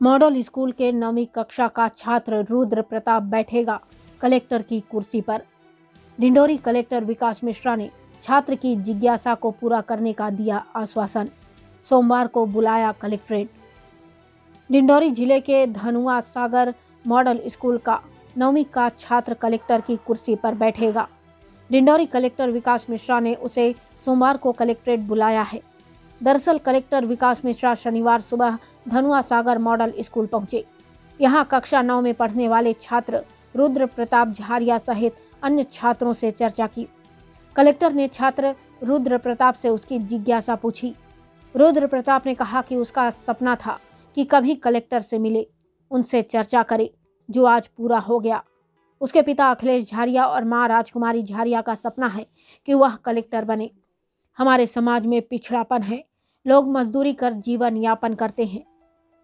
Model school के 9वीं कक्षा का छात्र रुद्र प्रताप बैठेगा कलेक्टर की कुर्सी पर। डिंडोरी कलेक्टर विकास मिश्रा ने छात्र की जिज्ञासा को पूरा करने का दिया आश्वासन। सोमवार को बुलाया कलेक्ट्रेट। डिंडोरी जिले के धनुआ सागर मॉडल स्कूल का 9वीं का छात्र कलेक्टर की कुर्सी पर बैठेगा। डिंडोरी कलेक्टर विकास मिश्रा ने उसे सोमवार को कलेक्ट्रेट बुलाया है। दरअसल कलेक्टर विकास मिश्रा शनिवार सुबह धनुआ सागर मॉडल स्कूल पहुंचे। यहां कक्षा 9 में पढ़ने वाले छात्र रुद्र प्रताप झारिया सहित अन्य छात्रों से चर्चा की। कलेक्टर ने छात्र रुद्र प्रताप से उसकी जिज्ञासा पूछी। रुद्र प्रताप ने कहा कि उसका सपना था कि कभी कलेक्टर से मिले, उनसे चर्चा करे, जो आज पूरा हो गया। उसके पिता अखिलेश झारिया और मां राजकुमारी झारिया का सपना है कि वह कलेक्टर बने। हमारे समाज में पिछड़ापन है, लोग मजदूरी कर जीवन यापन करते हैं।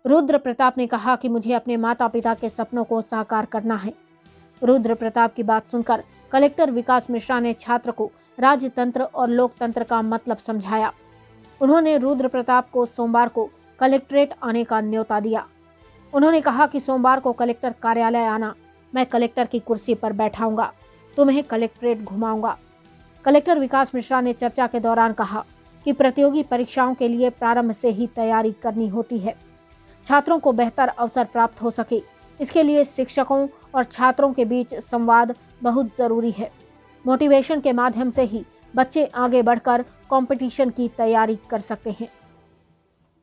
रुद्र प्रताप ने कहा कि मुझे अपने माता पिता के सपनों को साकार करना है। रुद्र प्रताप की बात सुनकर कलेक्टर विकास मिश्रा ने छात्र को राजतंत्र और लोकतंत्र का मतलब समझाया। उन्होंने रुद्र प्रताप को सोमवार को कलेक्ट्रेट आने का न्योता दिया। उन्होंने कहा कि सोमवार को कलेक्टर कार्यालय आना, मैं कलेक्टर की कुर्सी पर बैठाऊंगा, तुम्हें कलेक्ट्रेट घुमाऊंगा। कलेक्टर विकास मिश्रा ने चर्चा के दौरान कहा कि प्रतियोगी परीक्षाओं के लिए प्रारंभ से ही तैयारी करनी होती है। छात्रों को बेहतर अवसर प्राप्त हो सके, इसके लिए शिक्षकों और छात्रों के बीच संवाद बहुत जरूरी है। मोटिवेशन के माध्यम से ही बच्चे आगे बढ़कर कंपटीशन की तैयारी कर सकते हैं।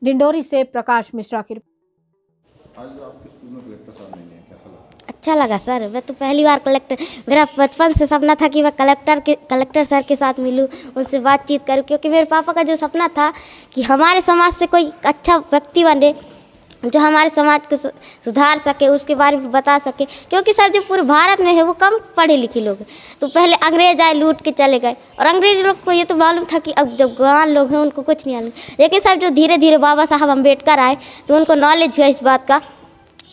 डिंडोरी से प्रकाश मिश्रा की रिपोर्ट। आज आपके स्कूल में कलेक्टर साहब नहीं है, कैसा लगा? अच्छा लगा सर। मैं तो पहली बार मेरा बचपन से सपना था कि मैं कलेक्टर सर के साथ मिलूं, उनसे बातचीत करूं, क्योंकि मेरे पापा का जो सपना था कि हमारे समाज से कोई अच्छा व्यक्ति बने जो हमारे समाज को सुधार सके, उसके बारे में बता सके। क्योंकि सर जो पूरे भारत में है वो कम पढ़े लिखे लोग हैं। तो पहले अंग्रेज आए, लूट के चले गए, और अंग्रेज लोग को ये तो मालूम था कि अब जब गवान लोग हैं उनको कुछ नहीं मालूम। लेकिन सर जो धीरे धीरे बाबा साहब अम्बेडकर आए तो उनको नॉलेज हुआ इस बात का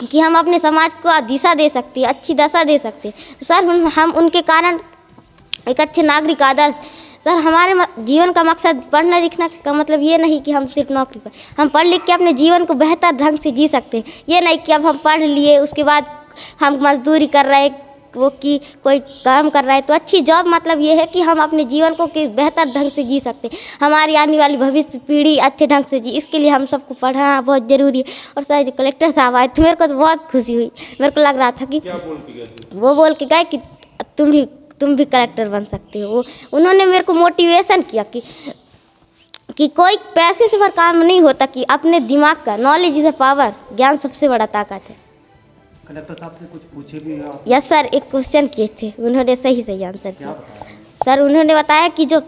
कि हम अपने समाज को दिशा दे सकते हैं, अच्छी दशा दे सकते हैं। तो सर हम उनके कारण एक अच्छे नागरिक आदर्श। सर हमारे जीवन का मकसद पढ़ना लिखना का मतलब ये नहीं कि हम सिर्फ नौकरी पर, हम पढ़ लिख के अपने जीवन को बेहतर ढंग से जी सकते हैं। ये नहीं कि अब हम पढ़ लिए उसके बाद हम मजदूरी कर रहे हैं, वो कि कोई काम कर रहा है। तो अच्छी जॉब मतलब ये है कि हम अपने जीवन को बेहतर ढंग से जी सकते हैं, हमारी आने वाली भविष्य पीढ़ी अच्छे ढंग से जी। इसके लिए हम सबको पढ़ाना बहुत ज़रूरी है। और सर जो कलेक्टर साहब आए तो मेरे को तो बहुत खुशी हुई। मेरे को लग रहा था कि क्या बोल के गए? वो बोल के गए कि तुम भी कलेक्टर बन सकते हो। उन्होंने मेरे को मोटिवेशन किया कि कोई पैसे से पर काम नहीं होता, कि अपने दिमाग का, नॉलेज इज अ पावर, ज्ञान सबसे बड़ा ताकत है। कलेक्टर साहब से कुछ पूछे भी आप? यस सर, एक क्वेश्चन किए थे, उन्होंने सही आंसर क्या दिया। बताया? सर उन्होंने बताया कि जो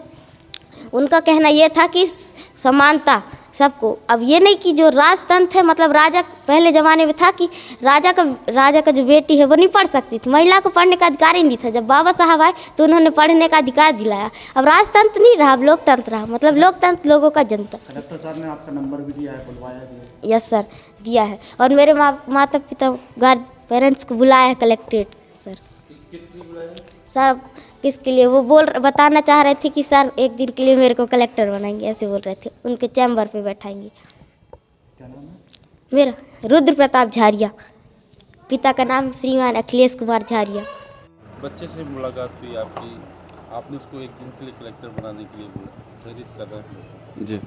उनका कहना ये था कि समानता सबको। अब ये नहीं कि जो राजतंत्र है, मतलब राजा पहले ज़माने में था कि राजा का जो बेटी है वो नहीं पढ़ सकती थी, महिला को पढ़ने का अधिकार ही नहीं था। जब बाबा साहब आए तो उन्होंने पढ़ने का अधिकार दिलाया। अब राजतंत्र नहीं रहा, अब लोकतंत्र रहा, मतलब लोकतंत्र लोगों का जनता। कलेक्टर साहब ने आपका नंबर भी दिया है, बुलवाया भी है? यस सर, दिया है। और मेरे माता पिता पेरेंट्स को बुलाया है कलेक्ट्रेट सर। सर किसके लिए वो बताना चाह रहे थे कि सर एक दिन के लिए मेरे को कलेक्टर बनाएंगे, ऐसे बोल रहे थे। उनके चैम्बर पे बैठाएंगे। क्या नाम है? मेरा रुद्र प्रताप झारिया, पिता का नाम श्रीमान अखिलेश कुमार झारिया। बच्चे से मुलाकात हुई आपकी, आपने उसको एक दिन के लिए कलेक्टर बनाने के लिए प्रेरित कर रहे हैं? जी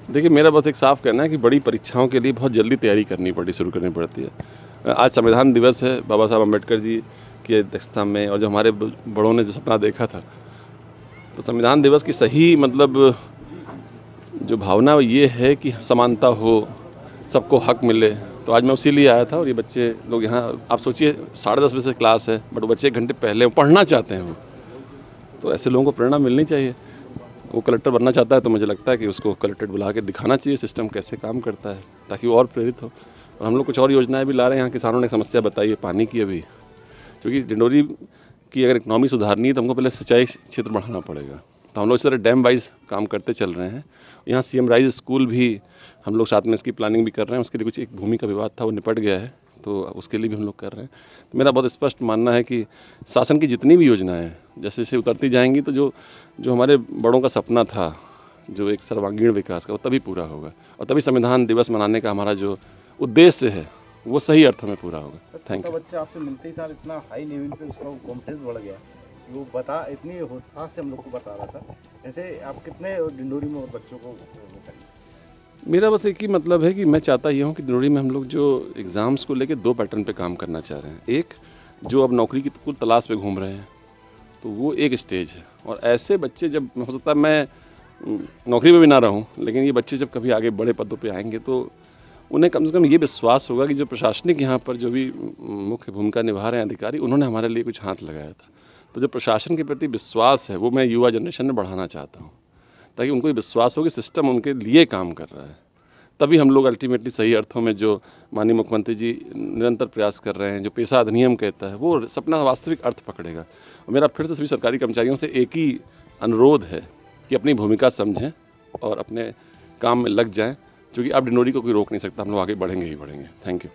देखिए, मेरा बस एक साफ कहना है कि बड़ी परीक्षाओं के लिए बहुत जल्दी तैयारी शुरू करनी पड़ती है। आज संविधान दिवस है, बाबा साहब अम्बेडकर जी की अध्यक्षता में, और जो हमारे बड़ों ने जो सपना देखा था, तो संविधान दिवस की सही मतलब जो भावना ये है कि समानता हो, सबको हक मिले। तो आज मैं उसी लिए आया था। और ये बच्चे लोग यहाँ, आप सोचिए 10:30 बजे से क्लास है, बट बच्चे 1 घंटे पहले पढ़ना चाहते हैं वो। तो ऐसे लोगों को प्रेरणा मिलनी चाहिए। वो कलेक्टर बनना चाहता है तो मुझे लगता है कि उसको कलेक्ट्रेट बुला के दिखाना चाहिए सिस्टम कैसे काम करता है, ताकि वो और प्रेरित हो। और हम लोग कुछ और योजनाएं भी ला रहे हैं। यहाँ किसानों ने समस्या बताई है पानी की अभी, क्योंकि डिंडोरी की अगर इकनॉमी सुधारनी है तो हमको पहले सिंचाई क्षेत्र बढ़ाना पड़ेगा। तो हम लोग इस तरह डैम वाइज काम करते चल रहे हैं। यहाँ CM राइज स्कूल भी हम लोग साथ में इसकी प्लानिंग भी कर रहे हैं। उसके लिए कुछ एक भूमि का विवाद था, वो निपट गया है, तो उसके लिए भी हम लोग कर रहे हैं। तो मेरा बहुत स्पष्ट मानना है कि शासन की जितनी भी योजनाएं हैं जैसे जैसे उतरती जाएंगी, तो जो हमारे बड़ों का सपना था, जो एक सर्वांगीण विकास का, वो तभी पूरा होगा। और तभी संविधान दिवस मनाने का हमारा जो उद्देश्य है वो सही अर्थों में पूरा होगा। थैंक छोटा यू। बच्चा आपसे मिलते ही साल इतना हाई लेवल पे उसका कॉन्फिडेंस बढ़ गया, वो बता इतनी उत्साह से हम लोग को बता रहा था। ऐसे आप कितने डिंडोरी में और बच्चों को बताइए? मेरा बस एक ही मतलब है कि मैं चाहता ये हूँ कि डिंडोरी में हम लोग जो एग्ज़ाम्स को लेके 2 पैटर्न पे काम करना चाह रहे हैं। एक जो अब नौकरी की कुल तलाश पे घूम रहे हैं, तो वो एक स्टेज है, और ऐसे बच्चे जब हो सकता है मैं नौकरी में भी ना रहूं, लेकिन ये बच्चे जब कभी आगे बड़े पदों पे आएंगे तो उन्हें कम से कम ये विश्वास होगा कि जो प्रशासनिक यहाँ पर जो भी मुख्य भूमिका निभा रहे हैं अधिकारी, उन्होंने हमारे लिए कुछ हाथ लगाया था। तो जो प्रशासन के प्रति विश्वास है वो मैं युवा जनरेशन में बढ़ाना चाहता हूँ, ताकि उनको ये विश्वास हो कि सिस्टम उनके लिए काम कर रहा है। तभी हम लोग अल्टीमेटली सही अर्थों में जो माननीय मुख्यमंत्री जी निरंतर प्रयास कर रहे हैं, जो पेशा अधिनियम कहता है, वो सपना वास्तविक अर्थ पकड़ेगा। और मेरा फिर से सभी सरकारी कर्मचारियों से एक ही अनुरोध है कि अपनी भूमिका समझें और अपने काम में लग जाएं, क्योंकि अब डिंडोरी को कोई रोक नहीं सकता। हम लोग आगे बढ़ेंगे ही बढ़ेंगे। Thank you.